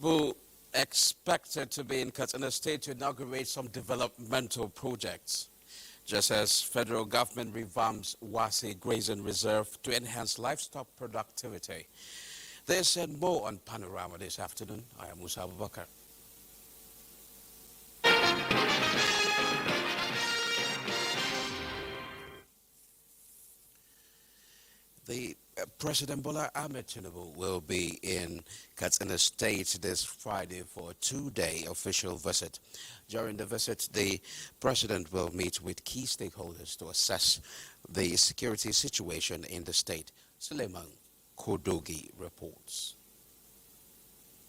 Will expected to be in Katsina State to inaugurate some developmental projects, just as federal government revamps Wase Grazing Reserve to enhance livestock productivity. This and more on Panorama this afternoon. I am Musa Abubakar. President Bola Ahmed Tinubu will be in Katsina State this Friday for a two-day official visit. During the visit, the president will meet with key stakeholders to assess the security situation in the state. Suleiman Kodogi reports.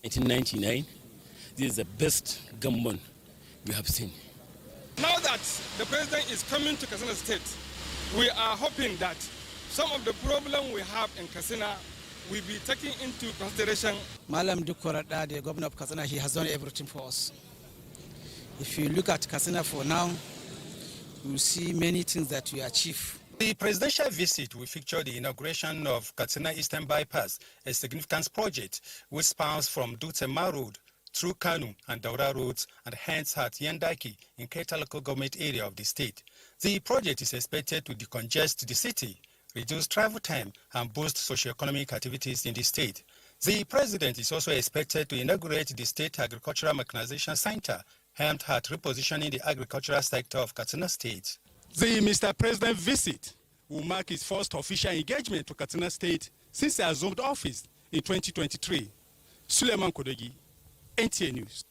1999, this is the best gunman we have seen. Now that the president is coming to Katsina State, we are hoping that some of the problems we have in Katsina will be taken into consideration. Malam Dukorada, the governor of Katsina, he has done everything for us. If you look at Katsina for now, you will see many things that we achieve. The presidential visit will feature the inauguration of Katsina Eastern Bypass, a significant project which spans from Dutema Road through Kanu and Daura roads and hence at Yandaki in Keta local government area of the state. The project is expected to decongest the city, reduce travel time, and boost socio-economic activities in the state. The president is also expected to inaugurate the State Agricultural Mechanization Center, aimed at repositioning the agricultural sector of Katsina State. The Mr. President visit will mark his first official engagement to Katsina State since he assumed office in 2023. Suleiman Kodogi, NTA News.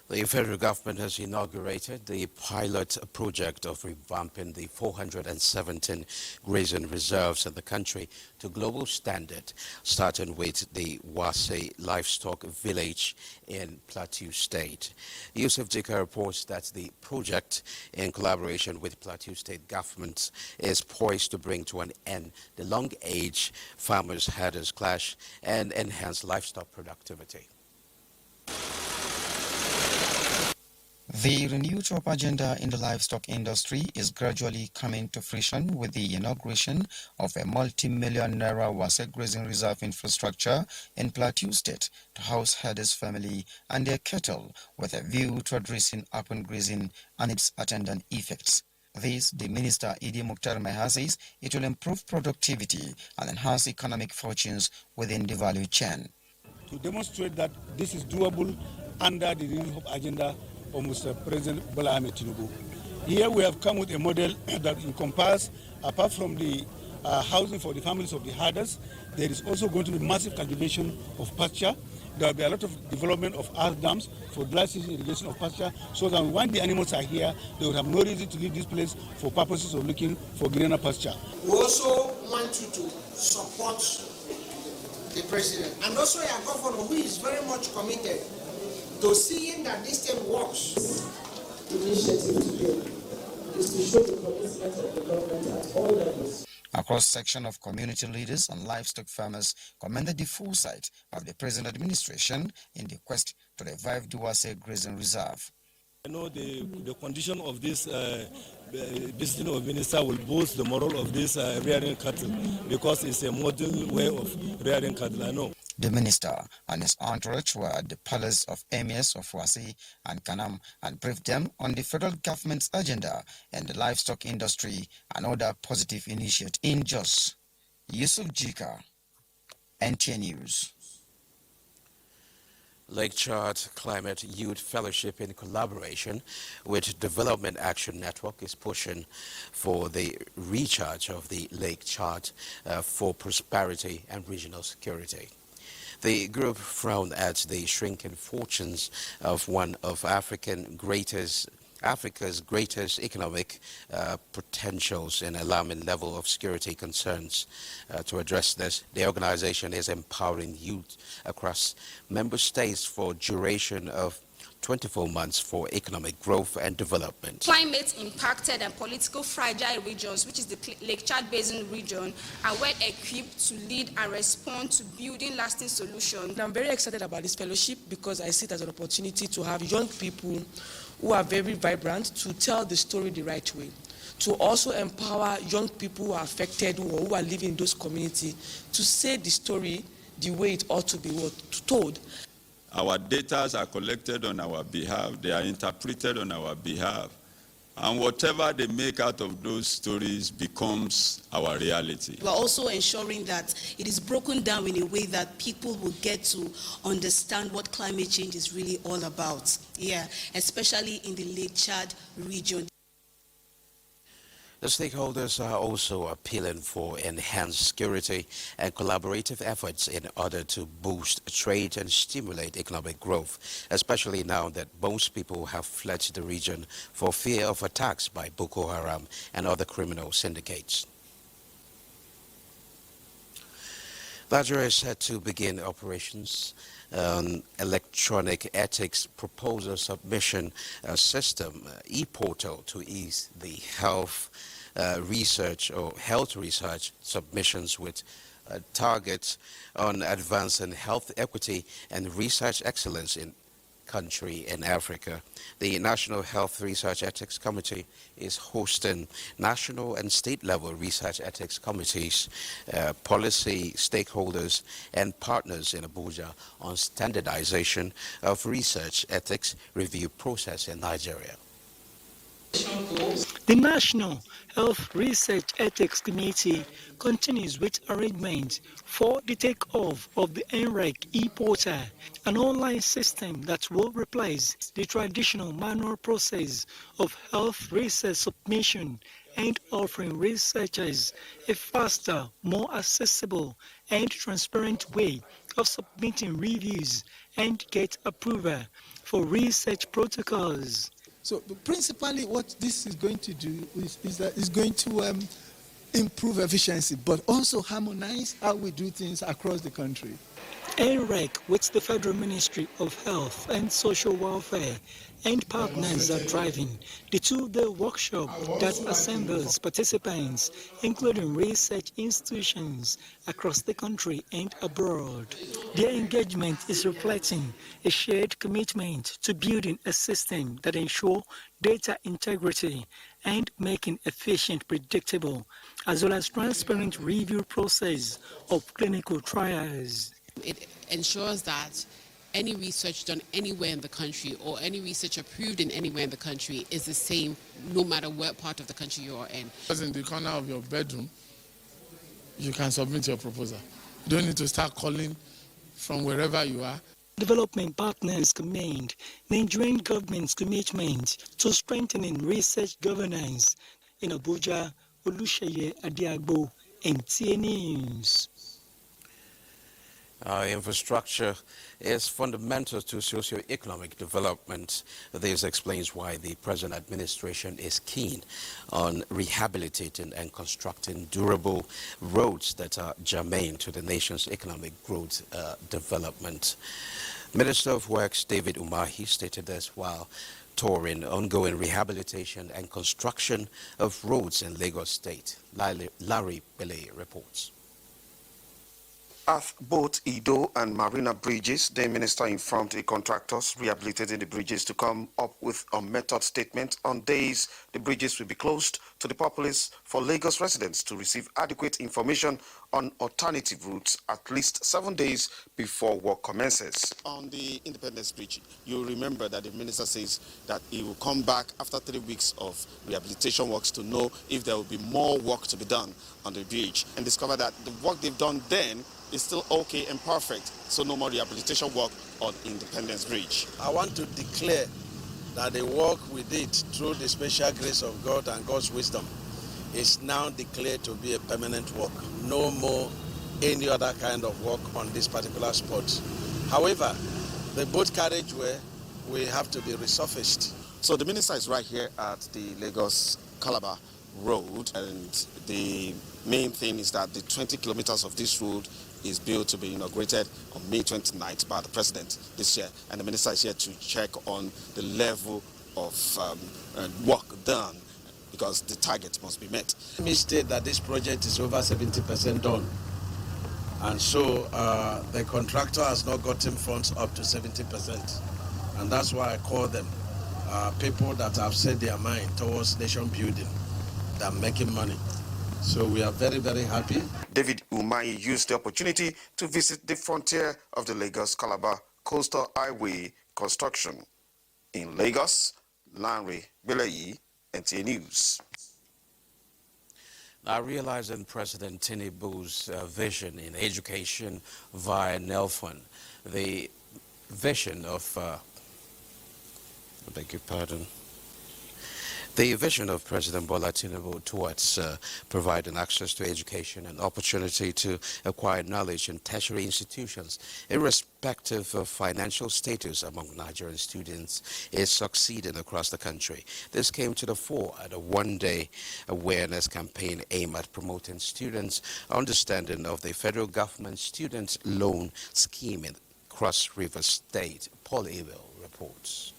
The federal government has inaugurated the pilot project of revamping the 417 grazing reserves in the country to global standard, starting with the Wase Livestock Village in Plateau State. Yusuf Jika reports that the project, in collaboration with Plateau State government, is poised to bring to an end the long-age farmers-herders clash and enhance livestock productivity. The renewed top agenda in the livestock industry is gradually coming to fruition with the inauguration of a multi-million naira Wase grazing reserve infrastructure in Plateau State to house herders' family and their cattle with a view to addressing urban grazing and its attendant effects. This, the Minister Idi Mukhtar Meha says, it will improve productivity and enhance economic fortunes within the value chain. To demonstrate that this is doable under the renewed top agenda of Mr. President Bola Ahmed Tinubu. Here we have come with a model that encompasses, apart from the housing for the families of the herders, there is also going to be massive cultivation of pasture. There will be a lot of development of earth dams for dry season irrigation of pasture, so that when the animals are here, they will have no reason to leave this place for purposes of looking for greener pasture. We also want you to support the president and also your governor, who is very much committed to seeing that this thing works. The initiative today is to show the commitment of the government at all levels. A cross-section of community leaders and livestock farmers commended the foresight of the present administration in the quest to revive the Wase Grazing Reserve. I know the condition of this visiting of minister will boost the morale of this rearing cattle, because it's a modern way of rearing cattle, I know. The minister and his entourage were at the palace of emirs of Wase and Kanam and briefed them on the federal government's agenda in the livestock industry and other positive initiatives in Jos. Yusuf Jika, NTA News. Lake Chad Climate Youth Fellowship, in collaboration with Development Action Network, is pushing for the recharge of the Lake Chad for prosperity and regional security. The group frowned at the shrinking fortunes of one of Africa's greatest economic potentials and alarming level of security concerns. To address this, the organization is empowering youth across member states for duration of 24 months for economic growth and development. Climate impacted and political fragile regions, which is the Lake Chad Basin region, are well equipped to lead and respond to building lasting solutions. I'm very excited about this fellowship because I see it as an opportunity to have young people who are very vibrant to tell the story the right way, to also empower young people who are affected or who are living in those communities to say the story the way it ought to be told. Our data are collected on our behalf, they are interpreted on our behalf, and whatever they make out of those stories becomes our reality. We are also ensuring that it is broken down in a way that people will get to understand what climate change is really all about, especially in the Lake Chad region. The stakeholders are also appealing for enhanced security and collaborative efforts in order to boost trade and stimulate economic growth, especially now that most people have fled the region for fear of attacks by Boko Haram and other criminal syndicates. Nigeria is set to begin operations on electronic ethics proposal submission system, e-portal, to ease the health research submissions with targets on advancing health equity and research excellence in country in Africa. The National Health Research Ethics Committee is hosting national and state level research ethics committees, policy stakeholders and partners in Abuja on standardization of research ethics review process in Nigeria. The National Health Research Ethics Committee continues with arrangements for the takeoff of the NREC e-portal, an online system that will replace the traditional manual process of health research submission and offering researchers a faster, more accessible and transparent way of submitting reviews and get approval for research protocols. So principally what this is going to do is that it's going to improve efficiency, but also harmonize how we do things across the country. NREC, with the Federal Ministry of Health and Social Welfare and partners are driving the two-day workshop that assembles participants, including research institutions across the country and abroad. Their engagement is reflecting a shared commitment to building a system that ensures data integrity and making efficient, predictable, as well as transparent review process of clinical trials. It ensures that any research done anywhere in the country or any research approved in anywhere in the country is the same no matter what part of the country you are in. Because in the corner of your bedroom, you can submit your proposal. You don't need to start calling from wherever you are. Development partners commend Nigerian government's commitment to strengthening research governance. In Abuja, Olusheye Adiagbo, NTA News. Infrastructure is fundamental to socio-economic development. This explains why the present administration is keen on rehabilitating and constructing durable roads that are germane to the nation's economic growth development. Minister of Works David Umahi stated this while touring ongoing rehabilitation and construction of roads in Lagos State. Larry Bele reports. At both Ido and Marina bridges, the minister informed the contractors rehabilitating the bridges to come up with a method statement on days the bridges will be closed to the populace for Lagos residents to receive adequate information on alternative routes at least 7 days before work commences. On the Independence Bridge, you remember that the minister says that he will come back after 3 weeks of rehabilitation works to know if there will be more work to be done on the bridge, and discover that the work they've done then is still okay and perfect, so no more rehabilitation work on Independence Bridge. I want to declare that the work we did through the special grace of God and God's wisdom is now declared to be a permanent work. No more any other kind of work on this particular spot. However, the boat carriageway will have to be resurfaced. So the minister is right here at the Lagos-Calabar road, and the main thing is that the 20 kilometers of this road is built to be inaugurated on May 29th by the president this year, and the minister is here to check on the level of work done, because the target must be met. Let me state that this project is over 70% done, and so the contractor has not gotten funds up to 70%, and that's why I call them people that have set their mind towards nation building than making money. So we are very, very happy. David Umahi used the opportunity to visit the frontier of the Lagos-Calabar Coastal Highway construction. In Lagos, Lanre Beleyi, NTA News. Now, realizing President Tinubu's vision in education via NELFUN, the vision of, I beg your pardon, the vision of President Bola Tinubu towards providing access to education and opportunity to acquire knowledge in tertiary institutions, irrespective of financial status among Nigerian students, is succeeding across the country. This came to the fore at a one-day awareness campaign aimed at promoting students' understanding of the federal government student loan scheme in Cross River State. Paul Abel reports.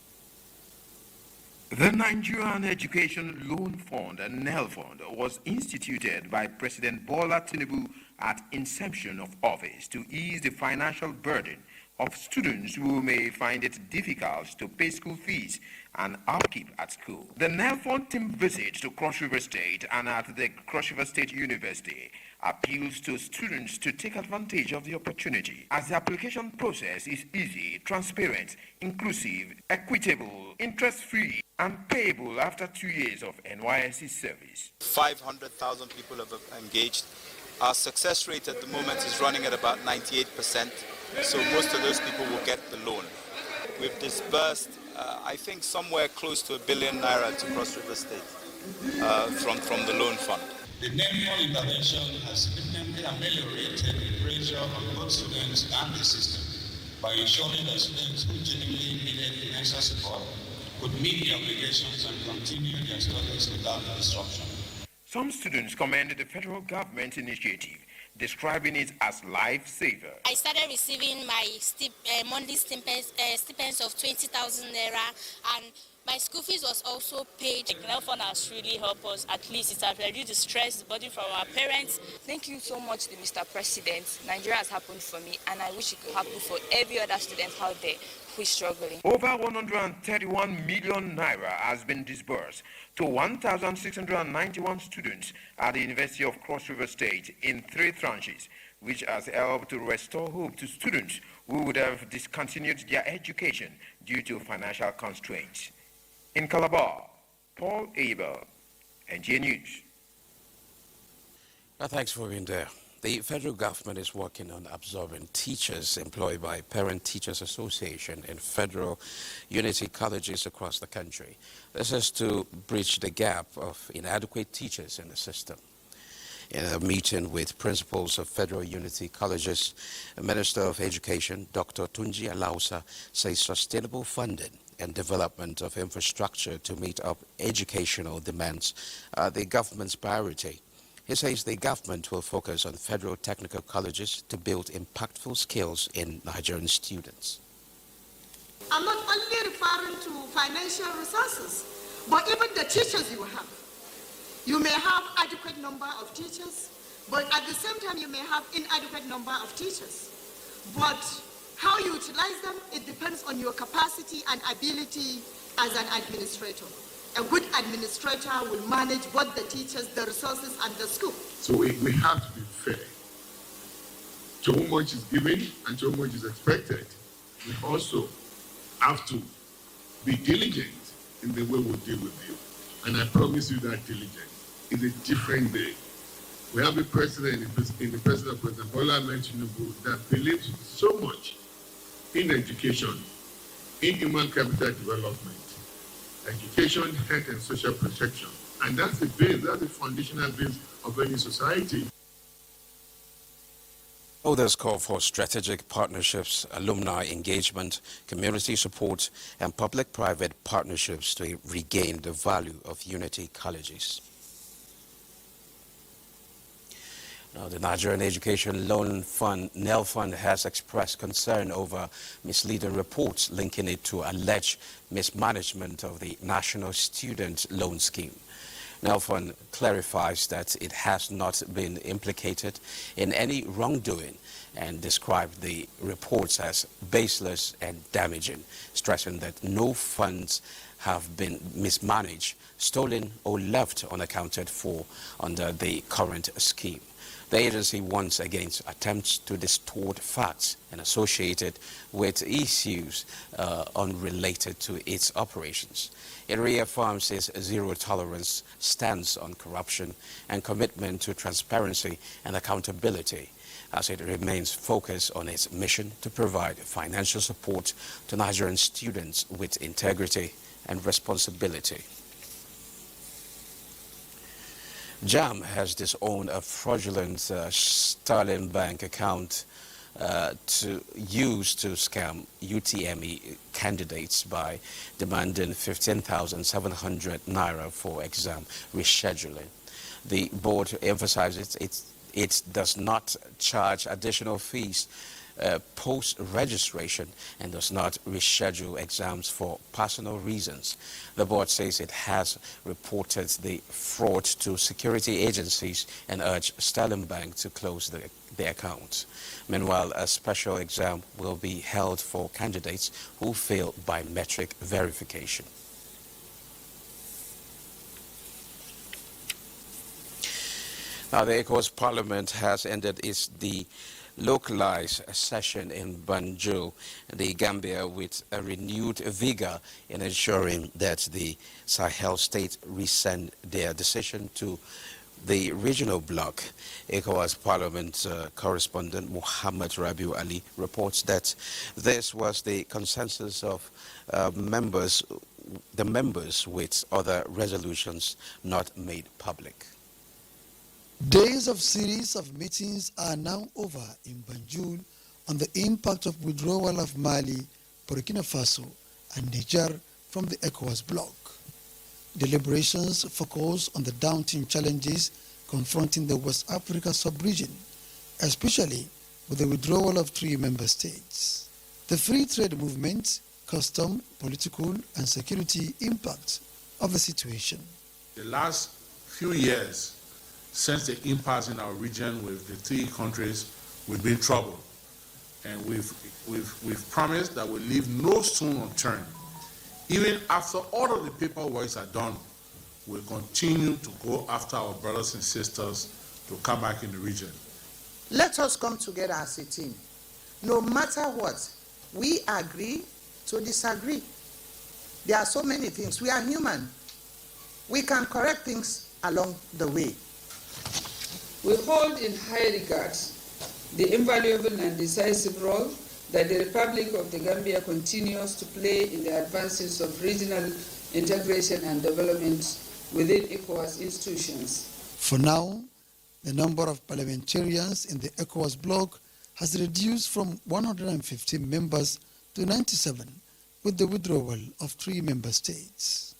The Nigerian Education Loan Fund, NEL Fund, was instituted by President Bola Tinubu at inception of office to ease the financial burden of students who may find it difficult to pay school fees and upkeep at school. The NEL Fund team visit to Cross River State and at the Cross River State University appeals to students to take advantage of the opportunity, as the application process is easy, transparent, inclusive, equitable, interest-free, and payable after 2 years of NYSC service. 500,000 people have engaged. Our success rate at the moment is running at about 98%, so most of those people will get the loan. We've disbursed, I think, somewhere close to 1 billion naira to Cross River State from the loan fund. The NELFUN intervention has significantly ameliorated the pressure on both students and the system by ensuring that students who genuinely needed financial support could meet their obligations and continue their studies without disruption. Some students commended the federal government initiative, describing it as life-saver. I started receiving my monthly stipends of 20,000 naira, and my school fees was also paid. The NELFUN has really helped us. At least it has reduced the stress, the burden from our parents. Thank you so much to Mr. President. Nigeria has happened for me, and I wish it could happen for every other student out there who is struggling. Over 131 million naira has been disbursed to 1,691 students at the University of Cross River State in 3 tranches, which has helped to restore hope to students who would have discontinued their education due to financial constraints. In Calabar, Paul Abel, NTA News. Thanks for being there. The federal government is working on absorbing teachers employed by Parent Teachers Association in federal unity colleges across the country. This is to bridge the gap of inadequate teachers in the system. In a meeting with principals of federal unity colleges, the Minister of Education, Dr. Tunji Alausa, says sustainable funding and development of infrastructure to meet up educational demands are the government's priority. He says the government will focus on federal technical colleges to build impactful skills in Nigerian students. I'm not only referring to financial resources, but even the teachers you have. You may have adequate number of teachers, but at the same time you may have inadequate number of teachers. But how you utilize them, it depends on your capacity and ability as an administrator. A good administrator will manage both the teachers, the resources, and the school. So we have to be fair. So much is given and so much is expected. We also have to be diligent in the way we deal with you. And I promise you that diligence is a different day. We have a president in the president, President Bola Tinubu, that believes so much in education, in human capital development, education, health, and social protection. And that's the base, that's the foundational base of any society. Others call for strategic partnerships, alumni engagement, community support, and public-private partnerships to regain the value of unity colleges. Now, the Nigerian Education Loan Fund, NEL Fund, has expressed concern over misleading reports linking it to alleged mismanagement of the National Student Loan Scheme. NEL Fund clarifies that it has not been implicated in any wrongdoing and described the reports as baseless and damaging, stressing that no funds have been mismanaged, stolen, or left unaccounted for under the current scheme. The agency warns against attempts to distort facts and associate it with issues unrelated to its operations. It reaffirms its zero-tolerance stance on corruption and commitment to transparency and accountability, as it remains focused on its mission to provide financial support to Nigerian students with integrity and responsibility. JAM has disowned a fraudulent Sterling Bank account used to scam UTME candidates by demanding 15,700 naira for exam rescheduling. The board emphasizes it does not charge additional fees post-registration and does not reschedule exams for personal reasons. The board says it has reported the fraud to security agencies and urged Sterling Bank to close the account. Meanwhile, a special exam will be held for candidates who fail biometric verification. Now, the ECOWAS Parliament has ended its localized session in Banjul, the Gambia, with a renewed vigor in ensuring that the Sahel state rescind their decision to the regional bloc. ECOWAS Parliament correspondent Muhammad Rabiu Ali reports that this was the consensus of the members with other resolutions not made public. Days of series of meetings are now over in Banjul on the impact of withdrawal of Mali, Burkina Faso, and Niger from the ECOWAS bloc. Deliberations focus on the daunting challenges confronting the West Africa sub-region, especially with the withdrawal of 3 member states. The free trade movement, custom, political, and security impact of the situation. The last few years, since the impasse in our region with the 3 countries, we've been troubled. And we've promised that we'll leave no stone unturned. Even after all of the paperwork are done, we'll continue to go after our brothers and sisters to come back in the region. Let us come together as a team. No matter what, we agree to disagree. There are so many things. We are human. We can correct things along the way. We hold in high regard the invaluable and decisive role that the Republic of the Gambia continues to play in the advances of regional integration and development within ECOWAS institutions. For now, the number of parliamentarians in the ECOWAS bloc has reduced from 150 members to 97 with the withdrawal of 3 member states.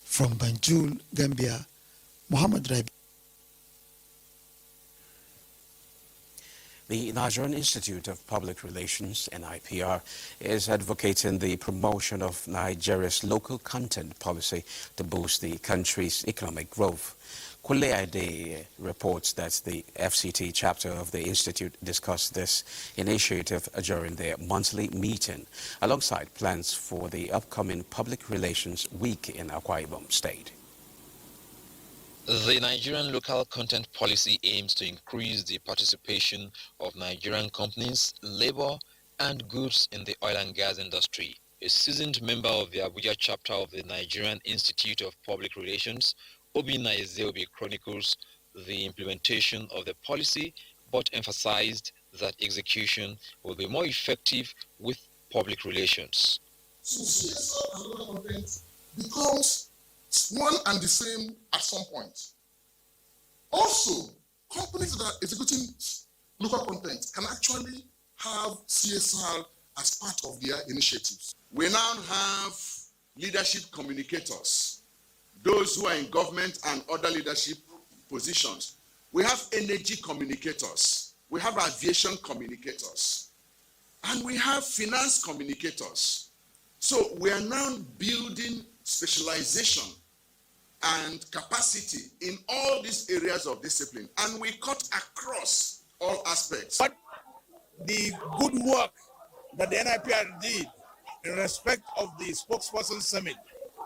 From Banjul, Gambia, Muhammad Rabi. The Nigerian Institute of Public Relations, NIPR, is advocating the promotion of Nigeria's local content policy to boost the country's economic growth. Kule Ade reports that the FCT chapter of the institute discussed this initiative during their monthly meeting, alongside plans for the upcoming Public Relations Week in Akwa Ibom State. The Nigerian local content policy aims to increase the participation of Nigerian companies, labor, and goods in the oil and gas industry. A seasoned member of the Abuja chapter of the Nigerian Institute of Public Relations, Obi Naizeobi, chronicles the implementation of the policy, but emphasized that execution will be more effective with public relations. So CSR and local content becomes one and the same at some point. Also, companies that are executing local content can actually have CSR as part of their initiatives. We now have leadership communicators, those who are in government and other leadership positions. We have energy communicators, we have aviation communicators, and we have finance communicators. So we are now building specialization and capacity in all these areas of discipline, and we cut across all aspects. But the good work that the NIPR did in respect of the spokesperson summit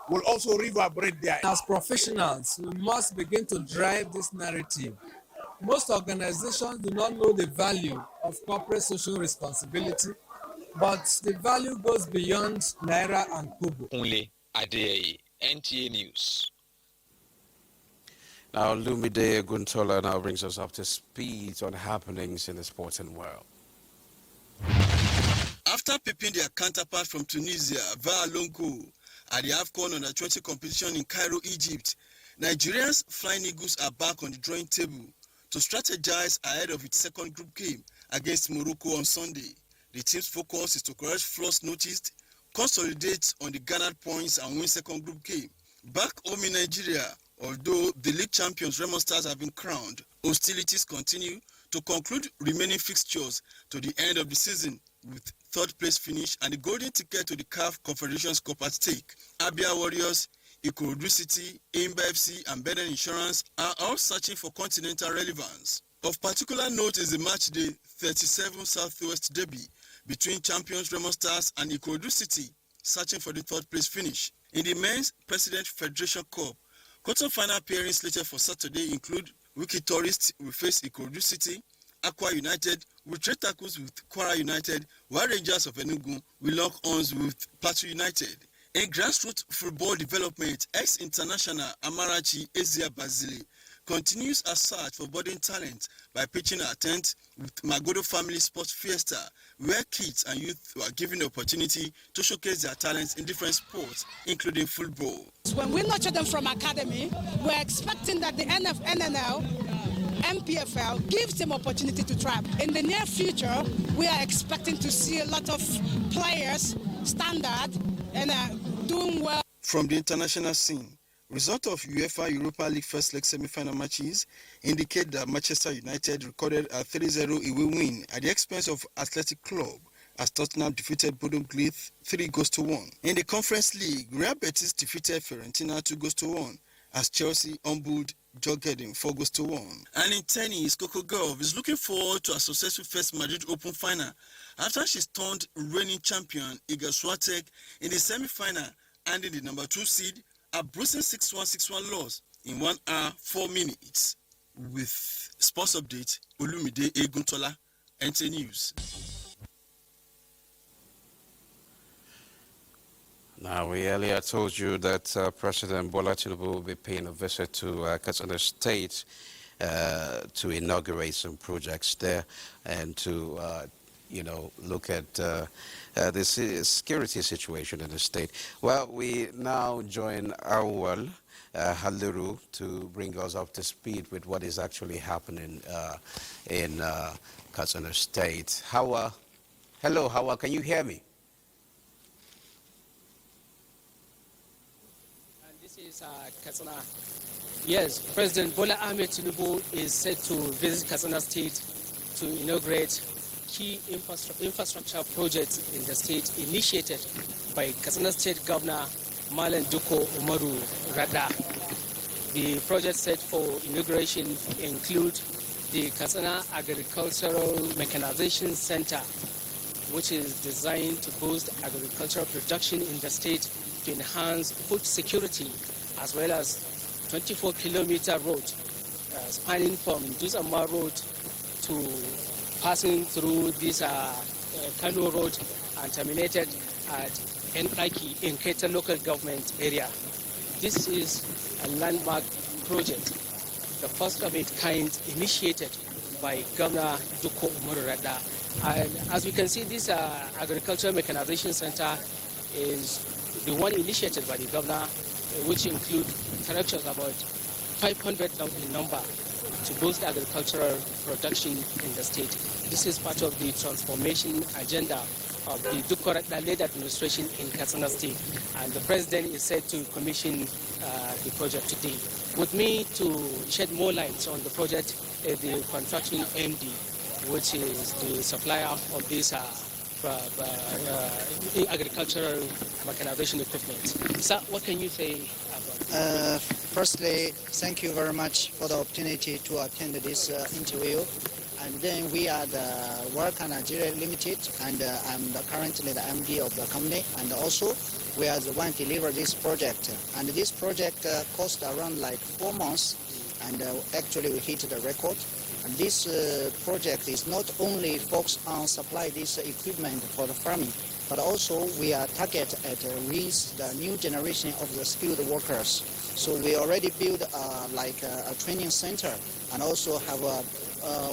will also reverberate there. As professionals, we must begin to drive this narrative most organizations do not know the value of corporate social responsibility, but the value goes beyond Naira and Kobo. Only Adeyeye, NTA News. Now, Lumide Guntola now brings us up to speed on happenings in the sporting world. After pipping their counterpart from Tunisia via long goal at the AFCON Under-20 competition in Cairo, Egypt, Nigeria's Flying Eagles are back on the drawing table to strategize ahead of its second group game against Morocco on Sunday. The team's focus is to correct flaws noticed, consolidate on the garnered points and win second group game. Back home in Nigeria, although the league champions Remo Stars have been crowned, hostilities continue to conclude remaining fixtures to the end of the season with third place finish and the golden ticket to the CAF Confederations Cup at stake. Abia Warriors, Ikorodu City, Imba FC and Beden Insurance are all searching for continental relevance. Of particular note is the matchday 37 Southwest Derby between champions Remo Stars and Ikorodu City, searching for the third place finish. In the Men's President Federation Cup, quarter-final pairings slated for Saturday include Wiki Tourists will face Ikorodu City, Aqua United will trade tackles with Kwara United, while Rangers of Enugu will lock arms with Plateau United. In grassroots football development, ex-international Amarachi Ezia Basile continues a search for budding talent by pitching a tent with Magodo Family Sports Fiesta, where kids and youth are given the opportunity to showcase their talents in different sports, including football. When we nurture them from academy, we're expecting that the NNL, MPFL gives them opportunity to thrive. In the near future, we are expecting to see a lot of players standard and doing well. From the international scene, result of UEFA Europa League first leg semi-final matches indicate that Manchester United recorded a 3-0 away win at the expense of Athletic Club as Tottenham defeated Bodo Glimt 3-1. In the Conference League, Real Betis defeated Fiorentina 2-1 as Chelsea humbled Jurgen 4-1. And in tennis, Coco Gauff is looking forward to a successful first Madrid Open final after she stunned reigning champion Iga Swiatek in the semi-final, ending the number 2 seed, a bruising 6-1 loss in 1 hour 4 minutes. With sports update, Olumide Eguntola, NT News. Now, we earlier told you that President Bola Tinubu will be paying a visit to Katsina State to inaugurate some projects there and to, look at the security situation in the state. Well, we now join Awal Haliru to bring us up to speed with what is actually happening in Katsina State. Hello, Hawa, can you hear me? Katsina. Yes, President Bola Ahmed Tinubu is set to visit Katsina State to inaugurate key infrastructure projects in the state initiated by Katsina State Governor Malam Duko Umaru Rada. The projects set for inauguration include the Katsina Agricultural Mechanization Center, which is designed to boost agricultural production in the state to enhance food security, as well as 24-kilometer road spanning from Duzama Road to passing through this Kano Road and terminated at Enraki in Keta local government area. This is a landmark project, the first of its kind initiated by Governor Duko Umaru Rada. And as we can see, this agricultural mechanization center is the one initiated by the governor, which include tractors about 500 in number to boost agricultural production in the state. This is part of the transformation agenda of the Duko-led administration in Katsina State, and the president is set to commission the project today. With me to shed more light on the project is the contracting MD, which is the supplier of this agricultural mechanization equipment. Sir, what can you say about Firstly, thank you very much for the opportunity to attend this interview. And then we are the Worker Nigeria Limited, and I'm currently the MD of the company. And also, we are the one to deliver this project. And this project cost around like 4 months, and actually we hit the record. And this project is not only focused on supply this equipment for the farming, but also we are target at raise the new generation of the skilled workers. So we already built a training center and also have a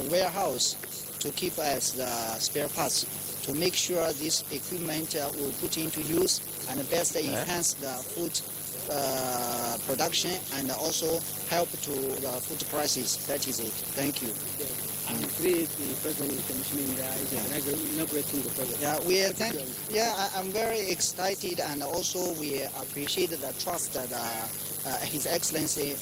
warehouse to keep as the spare parts to make sure this equipment will put into use and best enhance the food production and also help to the food prices. That is it. Thank you. I'm great, the President commissioning inaugurating the project. I'm very excited, and also we appreciate the trust that His Excellency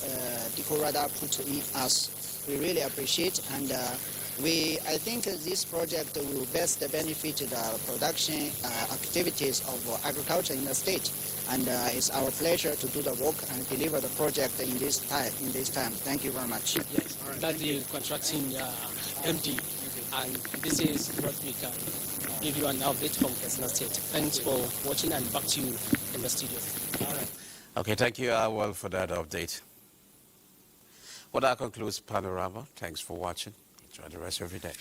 Dikorada put in us. We really appreciate, and I think this project will best benefit the production activities of agriculture in the state, and it's our pleasure to do the work and deliver the project in this time. Thank you very much. Yes, that's the contracting MD, and this is what we can give you an update from Katsina State. Thanks for watching, and back to you in the studio. All right. Okay, thank you, Awal, for that update. Well, that concludes Panorama. Thanks for watching. Enjoy the rest of your day.